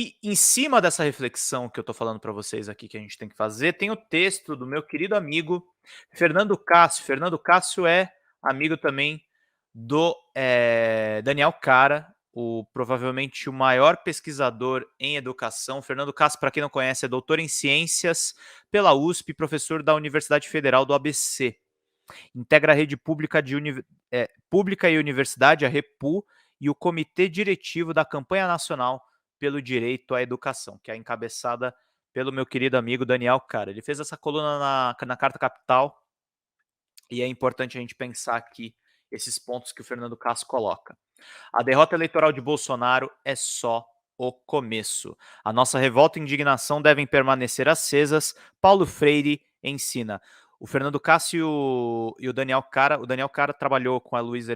E em cima dessa reflexão que eu tô falando para vocês aqui que a gente tem que fazer, tem o texto do meu querido amigo Fernando Cássio. Fernando Cássio é amigo também do Daniel Cara, provavelmente o maior pesquisador em educação. Fernando Cássio, para quem não conhece, é doutor em ciências pela USP, professor da Universidade Federal do ABC. Integra a rede pública, pública e universidade, a REPU, e o Comitê Diretivo da Campanha Nacional pelo Direito à Educação, que é encabeçada pelo meu querido amigo Daniel Cara. Ele fez essa coluna na Carta Capital e é importante a gente pensar aqui esses pontos que o Fernando Cássio coloca. A derrota eleitoral de Bolsonaro é só o começo. A nossa revolta e indignação devem permanecer acesas. Paulo Freire ensina. O Fernando Cássio e o Daniel Cara trabalhou com a Luísa,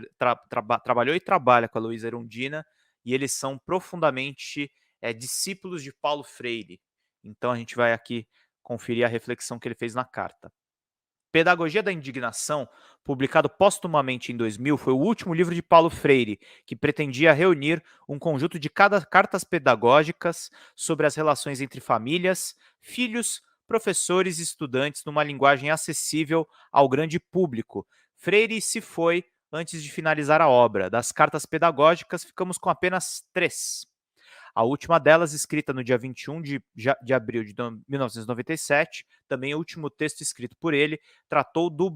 trabalhou e trabalha com a Luísa Erundina, e eles são profundamente discípulos de Paulo Freire. Então a gente vai aqui conferir a reflexão que ele fez na carta. Pedagogia da Indignação, publicado póstumamente em 2000, foi o último livro de Paulo Freire, que pretendia reunir um conjunto de cartas pedagógicas sobre as relações entre famílias, filhos, professores e estudantes numa linguagem acessível ao grande público. Freire se foi antes de finalizar a obra. Das cartas pedagógicas, ficamos com apenas 3. A última delas, escrita no dia 21 de abril de 1997, também o último texto escrito por ele, tratou do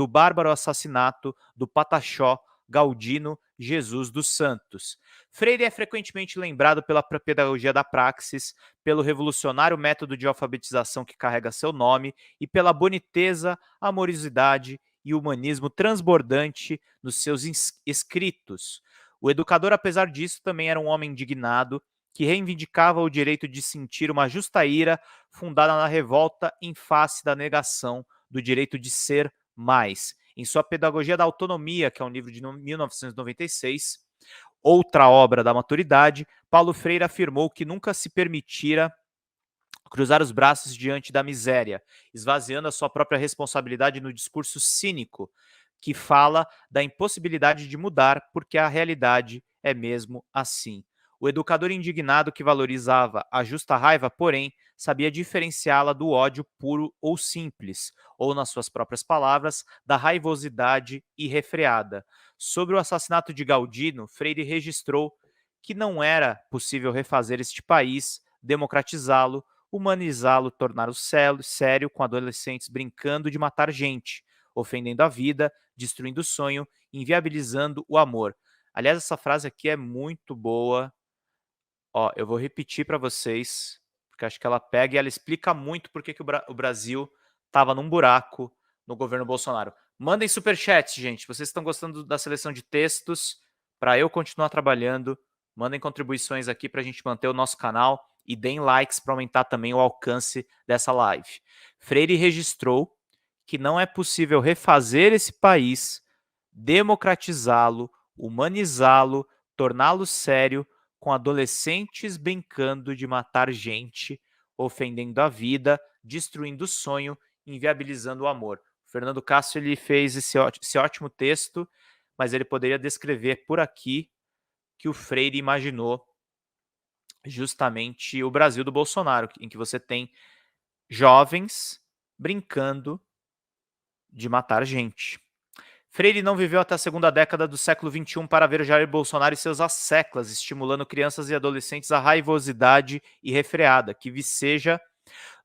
bárbaro assassinato do pataxó Galdino Jesus dos Santos. Freire é frequentemente lembrado pela pedagogia da praxis, pelo revolucionário método de alfabetização que carrega seu nome e pela boniteza, amorosidade e humanismo transbordante nos seus escritos. O educador, apesar disso, também era um homem indignado, que reivindicava o direito de sentir uma justa ira fundada na revolta em face da negação do direito de ser mais. Em sua Pedagogia da Autonomia, que é um livro de 1996, outra obra da maturidade, Paulo Freire afirmou que nunca se permitira cruzar os braços diante da miséria, esvaziando a sua própria responsabilidade no discurso cínico, que fala da impossibilidade de mudar porque a realidade é mesmo assim. O educador indignado que valorizava a justa raiva, porém, sabia diferenciá-la do ódio puro ou simples, ou, nas suas próprias palavras, da raivosidade irrefreada. Sobre o assassinato de Galdino, Freire registrou que não era possível refazer este país, democratizá-lo, humanizá-lo, torná-lo sério, com adolescentes brincando de matar gente, ofendendo a vida, destruindo o sonho, inviabilizando o amor. Aliás, essa frase aqui é muito boa. Ó, eu vou repetir para vocês, porque acho que ela pega e ela explica muito por que o Brasil estava num buraco no governo Bolsonaro. Mandem superchats, gente. Vocês estão gostando da seleção de textos para eu continuar trabalhando. Mandem contribuições aqui para a gente manter o nosso canal e deem likes para aumentar também o alcance dessa live. Freire registrou que não é possível refazer esse país, democratizá-lo, humanizá-lo, torná-lo sério, com adolescentes brincando de matar gente, ofendendo a vida, destruindo o sonho, inviabilizando o amor. O Fernando Cássio ele fez esse ótimo texto, mas ele poderia descrever por aqui que o Freire imaginou justamente o Brasil do Bolsonaro, em que você tem jovens brincando de matar gente. Freire não viveu até a segunda década do século XXI para ver Jair Bolsonaro e seus asseclas estimulando crianças e adolescentes à raivosidade irrefreada, que viceja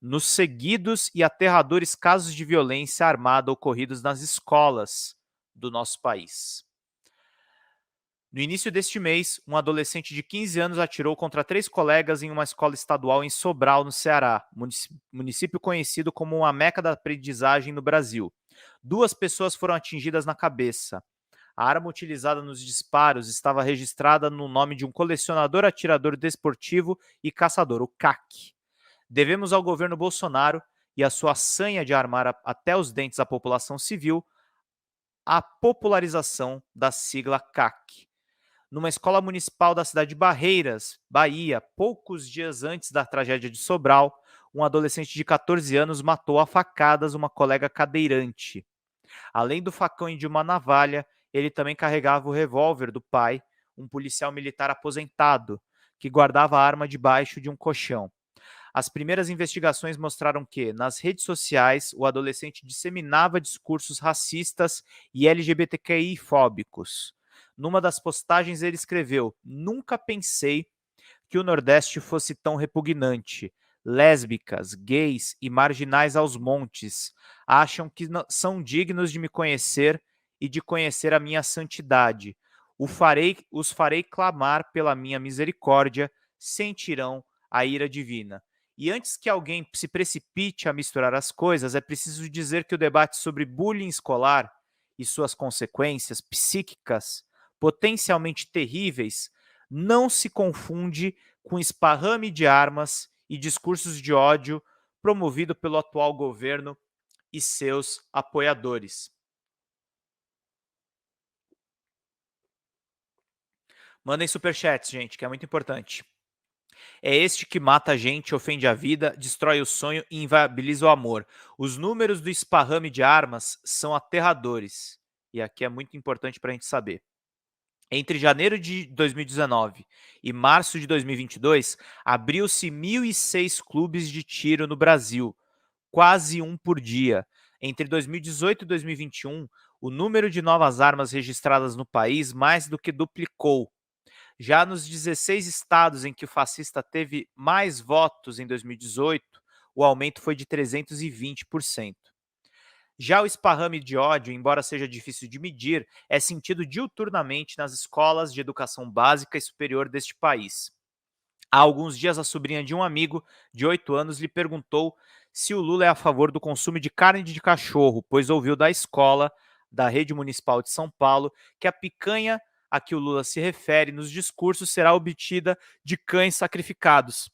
nos seguidos e aterradores casos de violência armada ocorridos nas escolas do nosso país. No início deste mês, um adolescente de 15 anos atirou contra 3 colegas em uma escola estadual em Sobral, no Ceará, município conhecido como uma meca da aprendizagem no Brasil. 2 pessoas foram atingidas na cabeça. A arma utilizada nos disparos estava registrada no nome de um colecionador, atirador desportivo e caçador, o CAC. Devemos ao governo Bolsonaro e à sua sanha de armar até os dentes a população civil a popularização da sigla CAC. Numa escola municipal da cidade de Barreiras, Bahia, poucos dias antes da tragédia de Sobral, um adolescente de 14 anos matou a facadas uma colega cadeirante. Além do facão e de uma navalha, ele também carregava o revólver do pai, um policial militar aposentado, que guardava a arma debaixo de um colchão. As primeiras investigações mostraram que, nas redes sociais, o adolescente disseminava discursos racistas e LGBTQI-fóbicos. Numa das postagens, ele escreveu: "Nunca pensei que o Nordeste fosse tão repugnante. Lésbicas, gays e marginais aos montes acham que são dignos de me conhecer e de conhecer a minha santidade. Os farei clamar pela minha misericórdia, sentirão a ira divina." E antes que alguém se precipite a misturar as coisas, é preciso dizer que o debate sobre bullying escolar e suas consequências psíquicas potencialmente terríveis não se confunde com esparrame de armas e discursos de ódio promovido pelo atual governo e seus apoiadores. Mandem superchats, gente, que é muito importante. É este que mata a gente, ofende a vida, destrói o sonho e inviabiliza o amor. Os números do esparrame de armas são aterradores. E aqui é muito importante para a gente saber. Entre janeiro de 2019 e março de 2022, abriu-se 1.006 clubes de tiro no Brasil, quase um por dia. Entre 2018 e 2021, o número de novas armas registradas no país mais do que duplicou. Já nos 16 estados em que o fascista teve mais votos em 2018, o aumento foi de 320%. Já o esparrame de ódio, embora seja difícil de medir, é sentido diuturnamente nas escolas de educação básica e superior deste país. Há alguns dias, a sobrinha de um amigo de 8 anos lhe perguntou se o Lula é a favor do consumo de carne de cachorro, pois ouviu da escola da Rede Municipal de São Paulo que a picanha a que o Lula se refere nos discursos será obtida de cães sacrificados.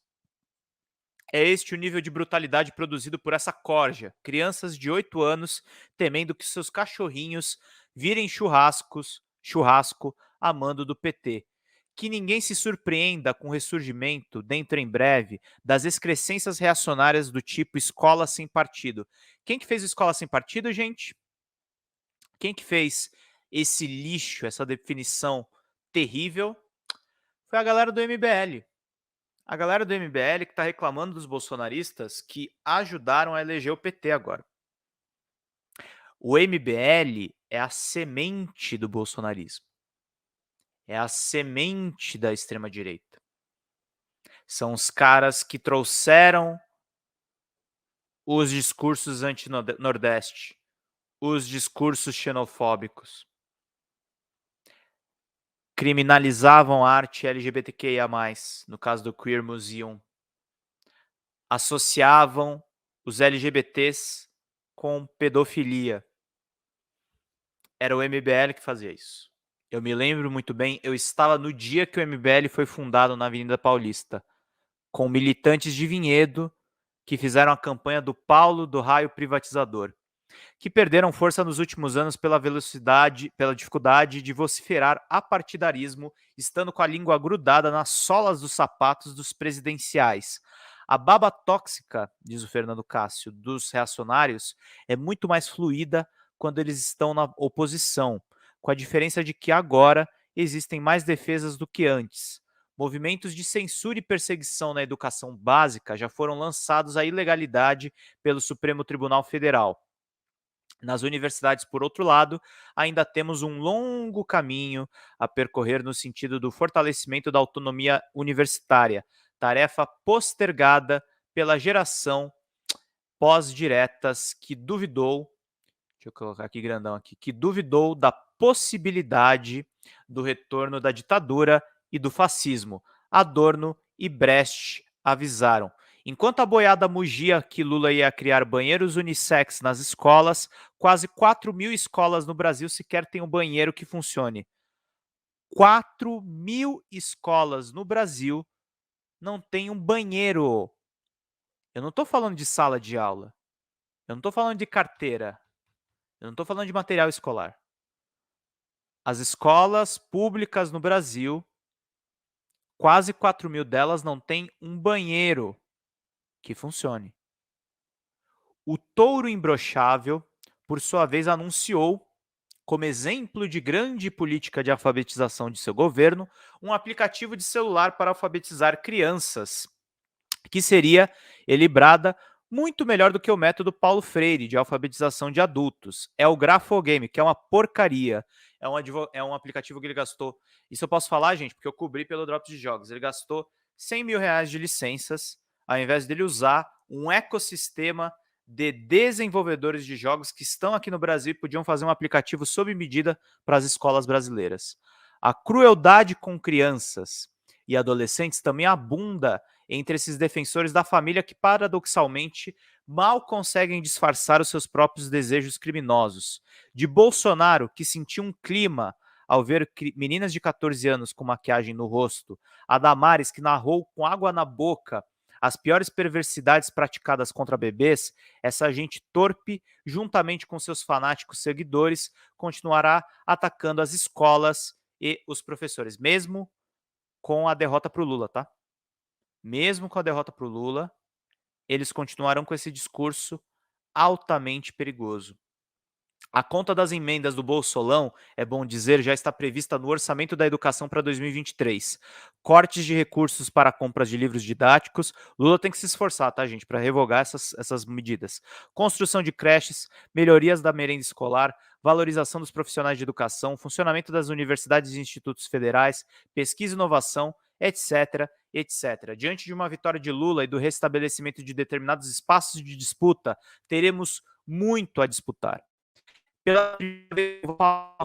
É este o nível de brutalidade produzido por essa corja. Crianças de 8 anos temendo que seus cachorrinhos virem churrasco a mando do PT. Que ninguém se surpreenda com o ressurgimento, dentro em breve, das excrescências reacionárias do tipo escola sem partido. Quem que fez escola sem partido, gente? Quem que fez esse lixo, essa definição terrível? Foi a galera do MBL. A galera do MBL que está reclamando dos bolsonaristas que ajudaram a eleger o PT agora. O MBL é a semente do bolsonarismo. É a semente da extrema-direita. São os caras que trouxeram os discursos anti-Nordeste, os discursos xenofóbicos. Criminalizavam a arte LGBTQIA+, no caso do Queer Museum. Associavam os LGBTs com pedofilia. Era o MBL que fazia isso. Eu me lembro muito bem, eu estava no dia que o MBL foi fundado na Avenida Paulista, com militantes de Vinhedo que fizeram a campanha do Paulo do Raio Privatizador, que perderam força nos últimos anos pela dificuldade de vociferar apartidarismo, estando com a língua grudada nas solas dos sapatos dos presidenciais. A baba tóxica, diz o Fernando Cássio, dos reacionários é muito mais fluida quando eles estão na oposição, com a diferença de que agora existem mais defesas do que antes. Movimentos de censura e perseguição na educação básica já foram lançados à ilegalidade pelo Supremo Tribunal Federal. Nas universidades, por outro lado, ainda temos um longo caminho a percorrer no sentido do fortalecimento da autonomia universitária, tarefa postergada pela geração pós-diretas que duvidou, deixa eu colocar aqui grandão aqui, que duvidou da possibilidade do retorno da ditadura e do fascismo. Adorno e Brecht avisaram. Enquanto a boiada mugia que Lula ia criar banheiros unissex nas escolas, quase 4.000 escolas no Brasil sequer têm um banheiro que funcione. 4.000 escolas no Brasil não têm um banheiro. Eu não estou falando de sala de aula. Eu não estou falando de carteira. Eu não estou falando de material escolar. As escolas públicas no Brasil, quase 4.000 delas não têm um banheiro que funcione. O Touro Imbrochável, por sua vez, anunciou como exemplo de grande política de alfabetização de seu governo, um aplicativo de celular para alfabetizar crianças, que seria elibrada muito melhor do que o método Paulo Freire de alfabetização de adultos. É o Grafogame, que é uma porcaria. É um aplicativo que ele gastou. Isso eu posso falar, gente, porque eu cobri pelo Drops de Jogos. Ele gastou R$ 100 mil de licenças, ao invés dele usar um ecossistema de desenvolvedores de jogos que estão aqui no Brasil e podiam fazer um aplicativo sob medida para as escolas brasileiras. A crueldade com crianças e adolescentes também abunda entre esses defensores da família que, paradoxalmente, mal conseguem disfarçar os seus próprios desejos criminosos. De Bolsonaro, que sentiu um clima ao ver meninas de 14 anos com maquiagem no rosto, a Damares, que narrou com água na boca as piores perversidades praticadas contra bebês, essa gente torpe, juntamente com seus fanáticos seguidores, continuará atacando as escolas e os professores, mesmo com a derrota para o Lula, tá? Mesmo com a derrota para o Lula, eles continuarão com esse discurso altamente perigoso. A conta das emendas do Bolsolão, é bom dizer, já está prevista no orçamento da educação para 2023. Cortes de recursos para compras de livros didáticos. Lula tem que se esforçar, tá, gente, para revogar essas medidas. Construção de creches, melhorias da merenda escolar, valorização dos profissionais de educação, funcionamento das universidades e institutos federais, pesquisa e inovação, etc, etc. Diante de uma vitória de Lula e do restabelecimento de determinados espaços de disputa, teremos muito a disputar. Pela primeira vez, eu vou falar,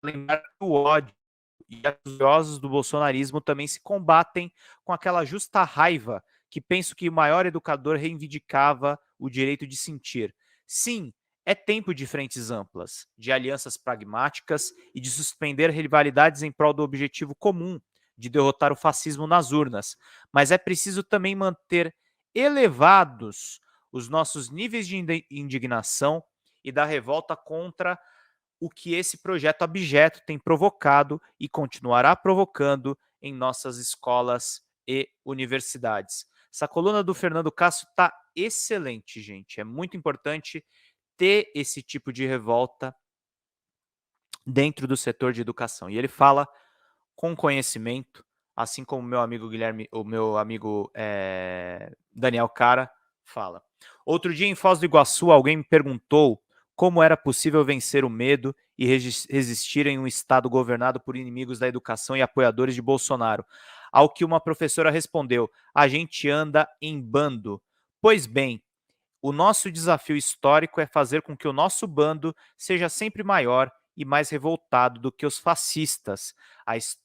lembrar que o ódio e os odiosos do bolsonarismo também se combatem com aquela justa raiva que penso que o maior educador reivindicava o direito de sentir. Sim, é tempo de frentes amplas, de alianças pragmáticas e de suspender rivalidades em prol do objetivo comum de derrotar o fascismo nas urnas. Mas é preciso também manter elevados os nossos níveis de indignação e da revolta contra o que esse projeto abjeto tem provocado e continuará provocando em nossas escolas e universidades. Essa coluna do Fernando Cássio está excelente, gente. É muito importante ter esse tipo de revolta dentro do setor de educação. E ele fala com conhecimento, assim como o meu amigo Guilherme, o meu amigo Daniel Cara fala. Outro dia, em Foz do Iguaçu, alguém me perguntou como era possível vencer o medo e resistir em um estado governado por inimigos da educação e apoiadores de Bolsonaro. Ao que uma professora respondeu: a gente anda em bando. Pois bem, o nosso desafio histórico é fazer com que o nosso bando seja sempre maior e mais revoltado do que os fascistas.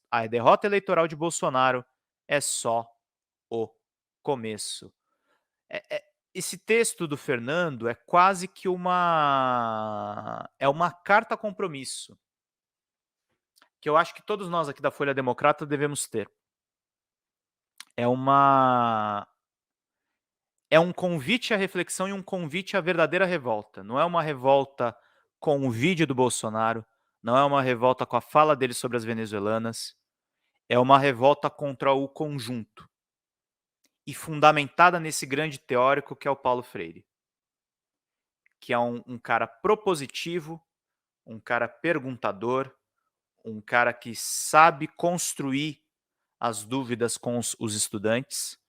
A derrota eleitoral de Bolsonaro é só o começo. Esse texto do Fernando é quase que uma carta compromisso, que eu acho que todos nós aqui da Folha Democrata devemos ter. É um convite à reflexão e um convite à verdadeira revolta. Não é uma revolta com o vídeo do Bolsonaro, não é uma revolta com a fala dele sobre as venezuelanas, é uma revolta contra o conjunto e fundamentada nesse grande teórico que é o Paulo Freire, que é um cara propositivo, um cara perguntador, um cara que sabe construir as dúvidas com os estudantes,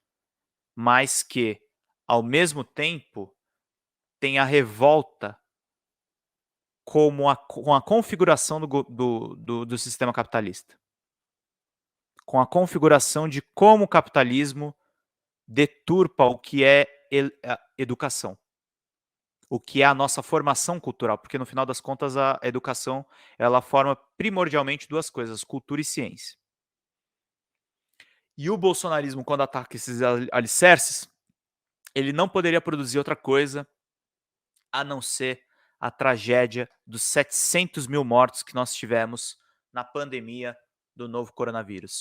mas que, ao mesmo tempo, tem a revolta com a configuração do sistema capitalista. Com a configuração de como o capitalismo deturpa o que é a educação, o que é a nossa formação cultural, porque no final das contas a educação ela forma primordialmente duas coisas, cultura e ciência. E o bolsonarismo, quando ataca esses alicerces, ele não poderia produzir outra coisa a não ser a tragédia dos 700 mil mortos que nós tivemos na pandemia do novo coronavírus.